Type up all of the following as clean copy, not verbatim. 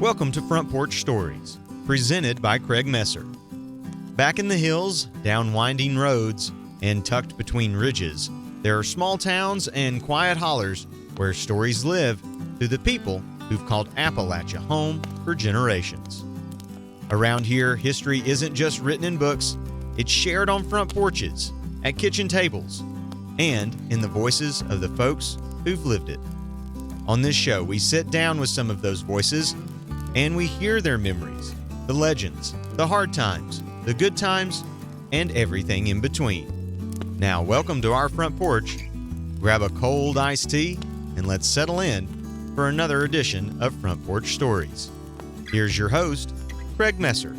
Welcome to Front Porch Stories, presented by Craig Messer. Back in the hills, down winding roads, and tucked between ridges, there are small towns and quiet hollers where stories live through the people who've called Appalachia home for generations. Around here, history isn't just written in books, it's shared on front porches, at kitchen tables, and in the voices of the folks who've lived it. On this show, we sit down with some of those voices and we hear their memories, the legends, the hard times, the good times, and everything in between. Now, welcome to our front porch. Grab a cold iced tea and let's settle in for another edition of Front Porch Stories. Here's your host, Craig Messer.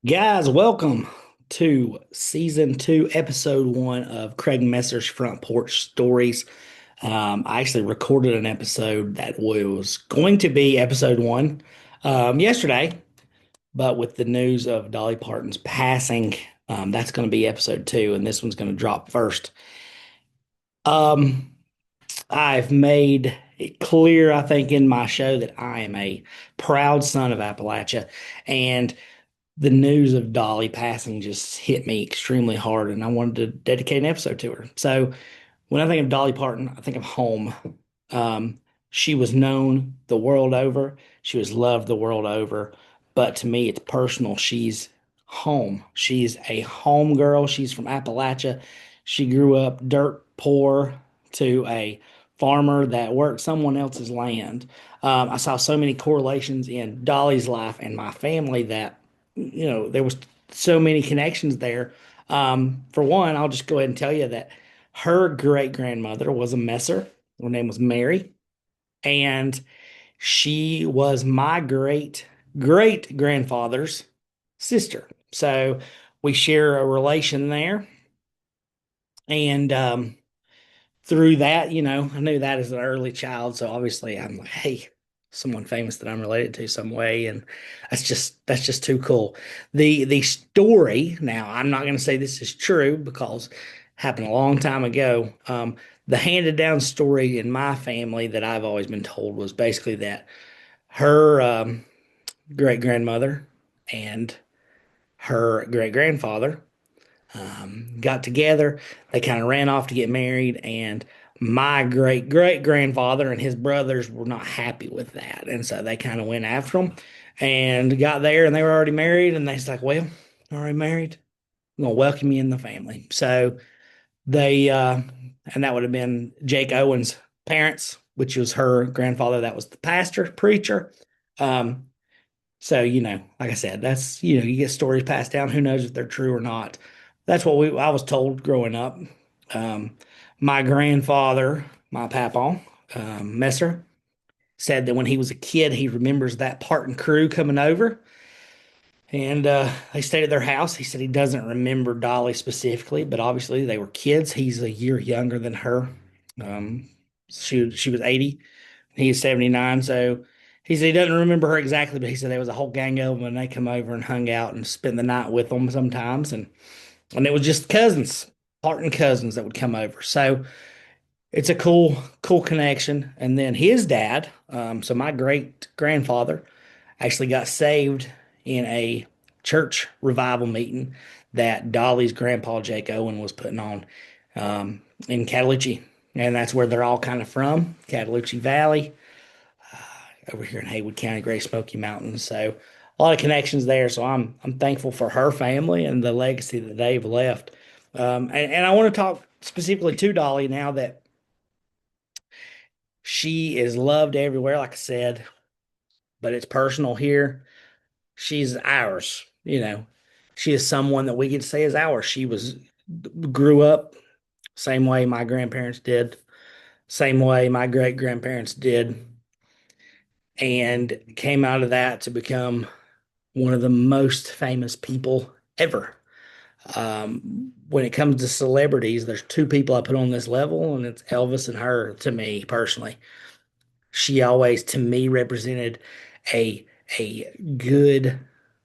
Guys, welcome to season 2, episode 1 of Craig Messer's Front Porch Stories. I actually recorded an episode that was going to be episode 1 yesterday, but with the news of Dolly Parton's passing, that's going to be episode 2, and this one's going to drop first. I've made it clear, I think, in my show that I am a proud son of Appalachia, and the news of Dolly passing just hit me extremely hard, and I wanted to dedicate an episode to her. So when I think of Dolly Parton, I think of home. She was known the world over. She was loved the world over. But to me, it's personal. She's home. She's a home girl. She's from Appalachia. She grew up dirt poor to a farmer that worked someone else's land. I saw so many correlations in Dolly's life and my family that there was so many connections there. For one, I'll just go ahead and tell you that her great grandmother was a Messer. Her name was Mary, and she was my great great grandfather's sister. So we share a relation there. And through that, I knew that as an early child. So obviously I'm like, hey, someone famous that I'm related to some way, and that's just too cool. The story, now I'm not going to say this is true because it happened a long time ago. The handed down story in my family that I've always been told was basically that her great grandmother and her great grandfather got together. They kind of ran off to get married, and my great great grandfather and his brothers were not happy with that, and so they kind of went after them and got there, and they were already married, and they was like, "Well, already married. I'm gonna welcome you in the family." So they and that would have been Jake Owen's parents, which was her grandfather. That was the pastor preacher. Um, so, like I said, that's, you get stories passed down. Who knows if they're true or not? That's what I was told growing up. Um, my grandfather, my papa, Messer, said that when he was a kid, he remembers that Parton crew coming over and they stayed at their house. He said he doesn't remember Dolly specifically, but obviously they were kids. He's a year younger than her. Um, she was 80. He's 79. So he said he doesn't remember her exactly, but he said there was a whole gang of them and they come over and hung out and spent the night with them sometimes. And it was just cousins, Parton cousins that would come over. So it's a cool connection. And then his dad, so my great grandfather actually got saved in a church revival meeting that Dolly's grandpa Jake Owen was putting on in Cataloochee. And that's where they're all kind of from, Cataloochee Valley, over here in Haywood County, Great Smoky Mountains. So a lot of connections there. So I'm thankful for her family and the legacy that they've left. And I want to talk specifically to Dolly now that she is loved everywhere, like I said, but it's personal here. She's ours, She is someone that we get to say is ours. She grew up same way my grandparents did, same way my great grandparents did, and came out of that to become one of the most famous people ever. When it comes to celebrities, there's two people I put on this level, and it's Elvis and her to me personally. She always, to me, represented a a good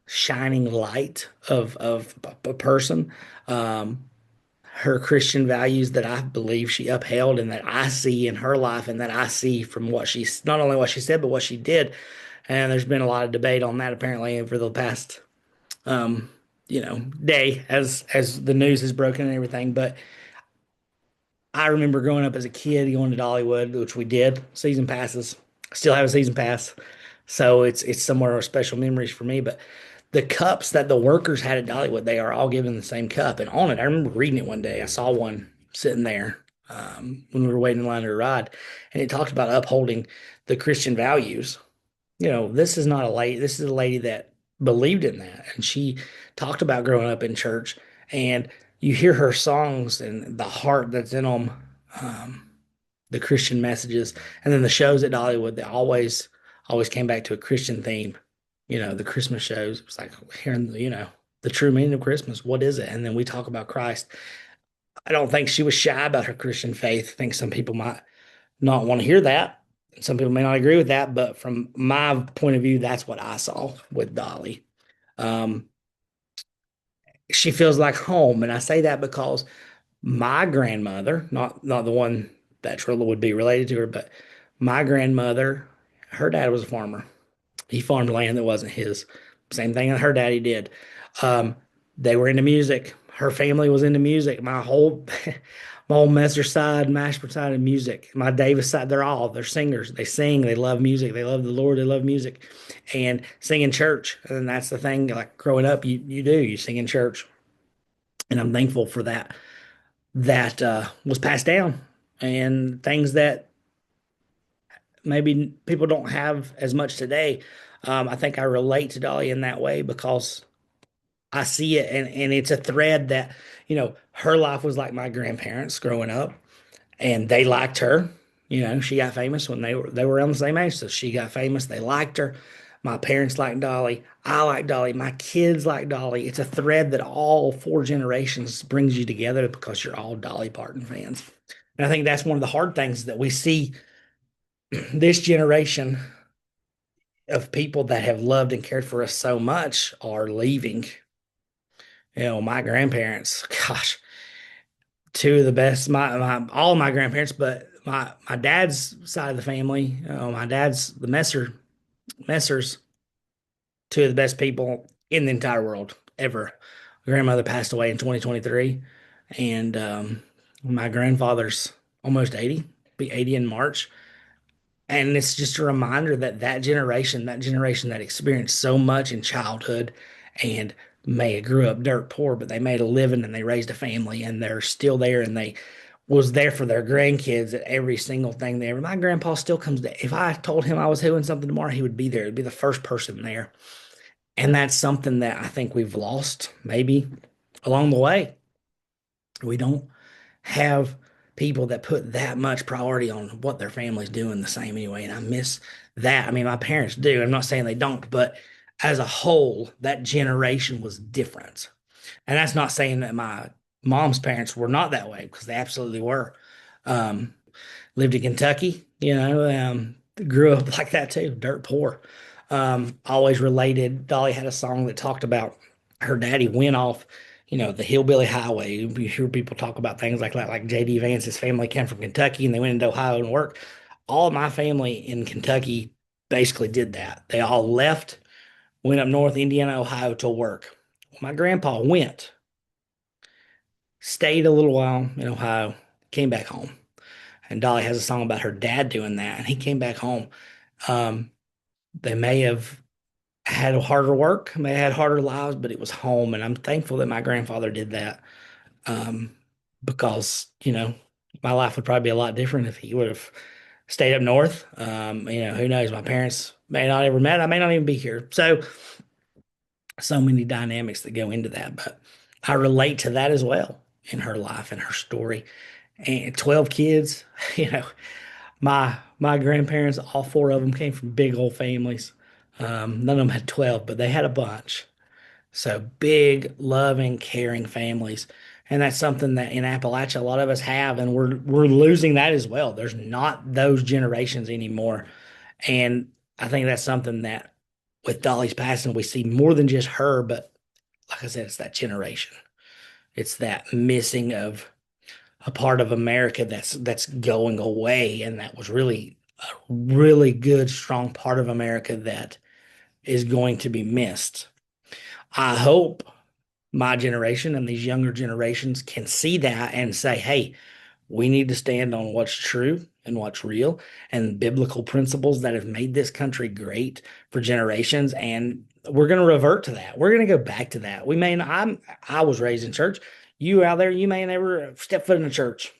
shining light of a person. Um, Her Christian values that I believe she upheld and that I see in her life and that I see from what she's not only what she said but what she did. And there's been a lot of debate on that apparently over the past um, day as the news has broken and everything. But I remember growing up as a kid going to Dollywood, which we did, season passes. Still have a season pass. So it's somewhere of special memories for me. But the cups that the workers had at Dollywood, they are all given the same cup. And on it, I remember reading it one day. I saw one sitting there when we were waiting in line to ride, and it talked about upholding the Christian values. This is not a lady, this is a lady that believed in that. And she talked about growing up in church. And you hear her songs and the heart that's in them, um, the Christian messages. And then the shows at Dollywood, they always came back to a Christian theme. The Christmas shows, it was like hearing, the true meaning of Christmas. What is it? And then we talk about Christ. I don't think she was shy about her Christian faith. I think some people might not want to hear that. Some people may not agree with that, but from my point of view, that's what I saw with Dolly. Um, she feels like home, and I say that because my grandmother, not the one that Trilla would be related to her, but my grandmother, her dad was a farmer. He farmed land that wasn't his. Same thing that her daddy did. Um, they were into music. Her family was into music. My whole Messer side, Mashburn side of music. My Davis side, they're singers. They sing. They love music. They love the Lord. They love music, and sing in church. And that's the thing. Like growing up, you sing in church, and I'm thankful for that. That was passed down, and things that maybe people don't have as much today. I think I relate to Dolly in that way because I see it, and it's a thread that, her life was like my grandparents growing up, and they liked her. She got famous when they were around the same age, so she got famous. They liked her. My parents liked Dolly. I like Dolly. My kids like Dolly. It's a thread that all four generations brings you together because you're all Dolly Parton fans. And I think that's one of the hard things that we see this generation of people that have loved and cared for us so much are leaving. My grandparents, gosh, two of the best, my all of my grandparents, but my dad's side of the family, my dad's the Messers, two of the best people in the entire world ever. My grandmother passed away in 2023, and my grandfather's almost 80, be 80 in March. And it's just a reminder that that generation that experienced so much in childhood and may have grew up dirt poor, but they made a living and they raised a family and they're still there and they was there for their grandkids at every single thing they ever. My grandpa still comes to, if I told him I was doing something tomorrow, he would be there. He'd be the first person there. And that's something that I think we've lost maybe along the way. We don't have people that put that much priority on what their family's doing the same anyway. And I miss that. I mean, my parents do. I'm not saying they don't, but as a whole, that generation was different. And that's not saying that my mom's parents were not that way because they absolutely were. Um, Lived in Kentucky, grew up like that too, dirt poor. Always related. Dolly had a song that talked about her daddy went off, the hillbilly highway. You hear people talk about things like that, like J.D. Vance's family came from Kentucky and they went into Ohio and worked. All of my family in Kentucky basically did that. They all left, went up north, Indiana, Ohio to work. My grandpa went, stayed a little while in Ohio, came back home. And Dolly has a song about her dad doing that, and he came back home. Um, they may have had harder work, may have had harder lives, but it was home. And I'm thankful that my grandfather did that um, because, my life would probably be a lot different if he would have stayed up north. Who knows? My parents may not ever met. I may not even be here. So many dynamics that go into that, but I relate to that as well in her life and her story. And 12 kids, you know, my grandparents, all four of them came from big old families. None of them had 12, but they had a bunch. So big, loving, caring families. And that's something that in Appalachia a lot of us have, and we're losing that as well. There's not those generations anymore. And I think that's something that with Dolly's passing, we see more than just her, but like I said, it's that generation. It's that missing of a part of America that's going away, and that was really a really good, strong part of America that is going to be missed. I hope my generation and these younger generations can see that and say, hey, we need to stand on what's true and what's real and biblical principles that have made this country great for generations. And we're going to revert to that. We're going to go back to that. We may not, I was raised in church. You out there, you may never step foot in a church.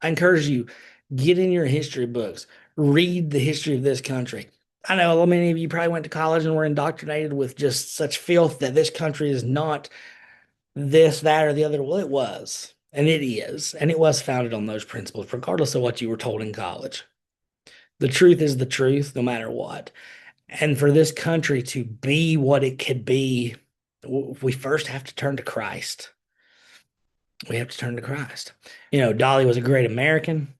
I encourage you, get in your history books, read the history of this country. I know many of you probably went to college and were indoctrinated with just such filth that this country is not this, that, or the other. Well, it was, and it is, and it was founded on those principles, regardless of what you were told in college. The truth is the truth, no matter what. And for this country to be what it could be, we first have to turn to Christ. We have to turn to Christ. Dolly was a great American,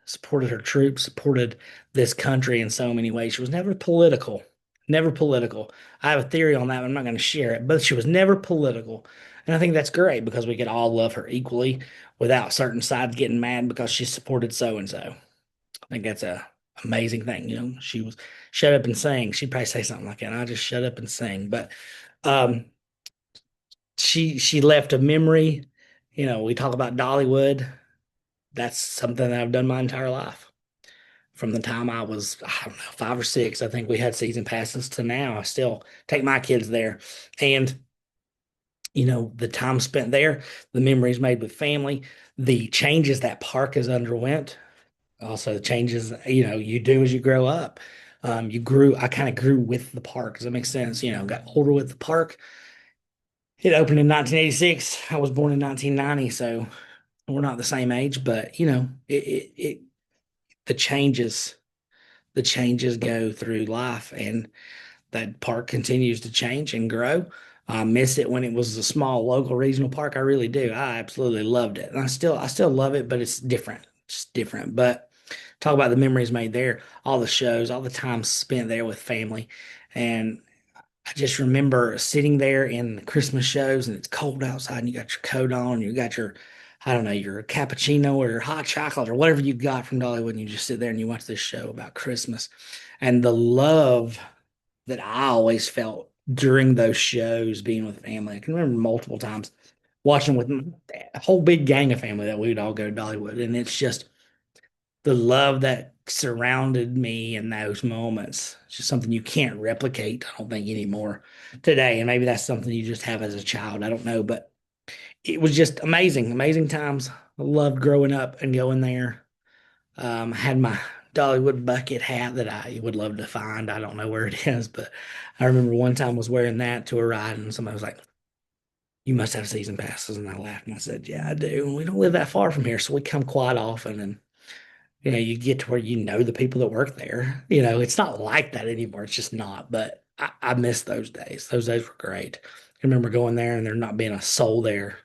supported her troops, supported this country in so many ways. She was never political, never political. I have a theory on that, but I'm not going to share it, but she was never political. And I think that's great because we could all love her equally without certain sides getting mad because she supported so and so. I think that's a amazing thing. She was shut up and sang. She'd probably say something like that. I just shut up and sing. But um, she left a memory. We talk about Dollywood. That's something that I've done my entire life. From the time I was, I don't know, 5 or 6, I think we had season passes to now. I still take my kids there. And, the time spent there, the memories made with family, the changes that park has underwent, also the changes, you do as you grow up. I kind of grew with the park. Does that make sense? Got older with the park. It opened in 1986. I was born in 1990, so we're not the same age, but the changes the changes go through life, and that park continues to change and grow. I miss it when it was a small local regional park. I really do. I absolutely loved it. And I still love it, but it's different. It's different. But talk about the memories made there, all the shows, all the time spent there with family. And I just remember sitting there in the Christmas shows and it's cold outside and you got your coat on, you got your, I don't know, your cappuccino or your hot chocolate or whatever you got from Dollywood, and you just sit there and you watch this show about Christmas. And the love that I always felt during those shows being with family. I can remember multiple times watching with a whole big gang of family that we would all go to Dollywood. And it's just the love that surrounded me in those moments. It's just something you can't replicate, I don't think, anymore today. And maybe that's something you just have as a child. I don't know, but it was just amazing, amazing times. I loved growing up and going there. I had my Dollywood bucket hat that I would love to find. I don't know where it is, but I remember one time I was wearing that to a ride, and somebody was like, "You must have season passes." And I laughed and I said, "Yeah, I do. And we don't live that far from here, so we come quite often." And you get to where you know the people that work there. It's not like that anymore. It's just not. But I miss those days. Those days were great. I remember going there and there not being a soul there.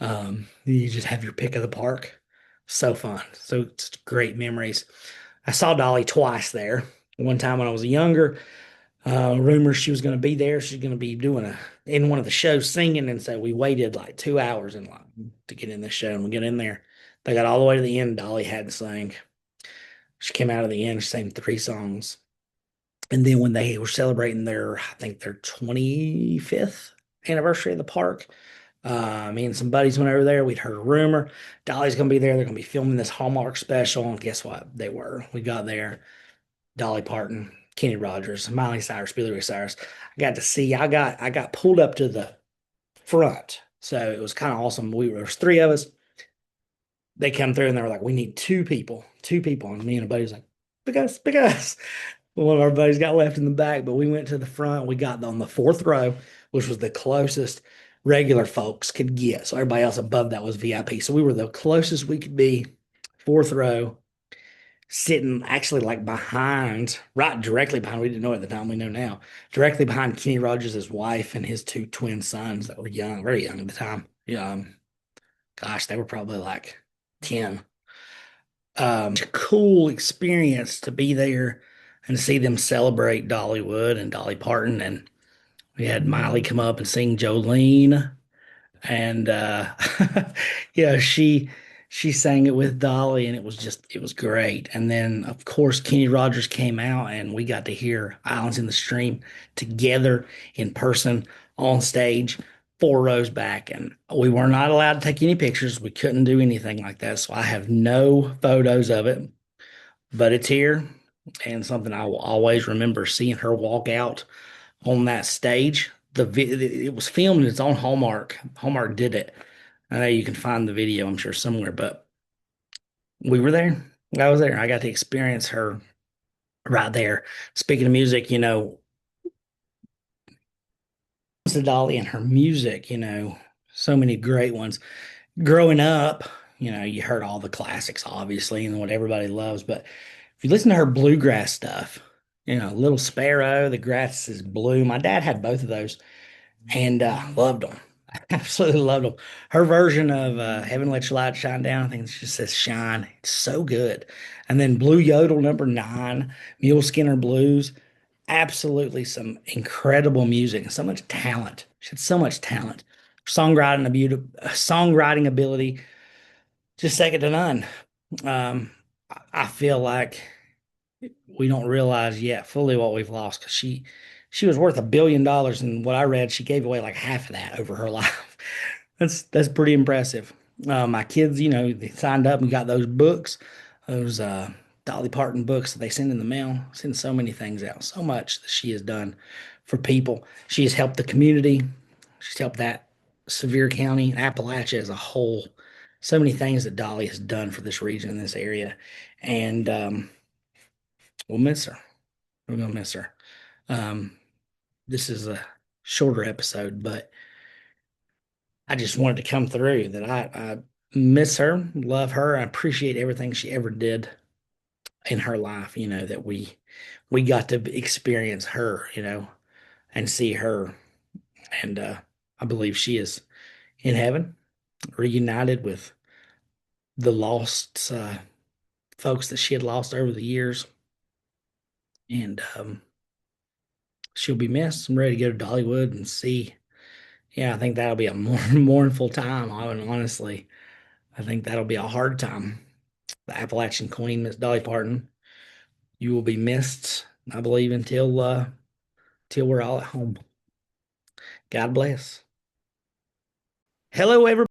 You just have your pick of the park. So fun. So it's great memories. I saw Dolly twice there. One time when I was younger, rumors she was going to be there. She's going to be doing in one of the shows singing, and so we waited like 2 hours in line to get in this show. And we get in there. They got all the way to the end. Dolly hadn't sang. She came out of the end. She sang 3 songs. And then when they were celebrating I think their 25th anniversary of the park, me and some buddies went over there. We'd heard a rumor Dolly's going to be there. They're going to be filming this Hallmark special. And guess what? They were. We got there. Dolly Parton, Kenny Rogers, Miley Cyrus, Billy Ray Cyrus. I got pulled up to the front. So it was kind of awesome. There was 3 of us. They come through and they were like, we need 2 people, 2 people. And me and a buddy was like, pick us. One of our buddies got left in the back, but we went to the front. We got on the 4th row, which was the closest regular folks could get. So everybody else above that was VIP. So we were the closest we could be, 4th row. sitting actually like behind, right directly behind, we didn't know at the time, we know now, directly behind Kenny Rogers' wife and his two twin sons that were young, very young at the time. Yeah, gosh, they were probably like 10. A cool experience to be there and see them celebrate Dollywood and Dolly Parton. And we had Miley come up and sing Jolene. And yeah, she sang it with Dolly, and it was great. And then of course Kenny Rogers came out, and we got to hear Islands in the Stream together in person on stage, 4 rows back. And we were not allowed to take any pictures. We couldn't do anything like that. So I have no photos of it, but it's here and something I will always remember, seeing her walk out on that stage. It was filmed and it's on Hallmark. Hallmark did it. I know you can find the video, I'm sure, somewhere, but we were there. I was there. I got to experience her right there. Speaking of music, to Dolly and her music, so many great ones. Growing up, you heard all the classics, obviously, and what everybody loves. But if you listen to her bluegrass stuff, Little Sparrow, The Grass is Blue. My dad had both of those and loved them. Absolutely loved them. Her version of Heaven Let Your Light Shine Down, I think it just says shine. It's so good. And then Blue Yodel #9, Mule Skinner Blues. Absolutely some incredible music and so much talent. She had so much talent. Songwriting ability, just second to none. I feel like we don't realize yet fully what we've lost, because she was worth $1 billion, and what I read, she gave away like half of that over her life. That's pretty impressive. My kids, they signed up and got those books, those Dolly Parton books that they send in the mail. Send so many things out, so much that she has done for people. She has helped the community. She's helped that Sevier County, Appalachia as a whole. So many things that Dolly has done for this region and this area, and we'll miss her. We're gonna miss her. This is a shorter episode, but I just wanted to come through that I miss her, love her. I appreciate everything she ever did in her life, that we got to experience her, and see her. And I believe she is in heaven, reunited with the lost folks that she had lost over the years. And she'll be missed. I'm ready to go to Dollywood and see. Yeah, I think that'll be a more mournful time. Honestly, I think that'll be a hard time. The Appalachian Queen, Miss Dolly Parton, you will be missed, I believe, until we're all at home. God bless. Hello, everybody.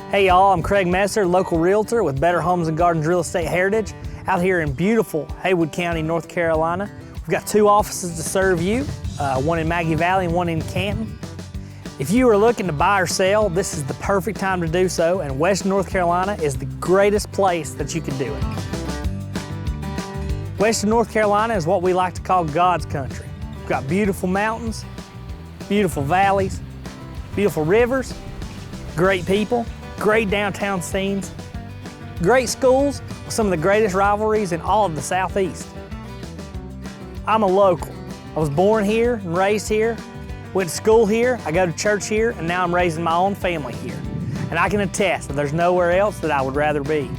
Hey y'all, I'm Craig Messer, local realtor with Better Homes and Gardens Real Estate Heritage, out here in beautiful Haywood County, North Carolina. We've got 2 offices to serve you, one in Maggie Valley and one in Canton. If you are looking to buy or sell, this is the perfect time to do so, and Western North Carolina is the greatest place that you can do it. Western North Carolina is what we like to call God's country. We've got beautiful mountains, beautiful valleys, beautiful rivers, great people, great downtown scenes, great schools with some of the greatest rivalries in all of the Southeast. I'm a local. I was born here and raised here, went to school here, I go to church here, and now I'm raising my own family here. And I can attest that there's nowhere else that I would rather be.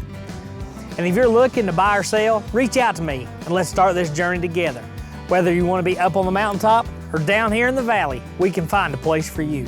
And if you're looking to buy or sell, reach out to me and let's start this journey together. Whether you want to be up on the mountaintop or down here in the valley, we can find a place for you.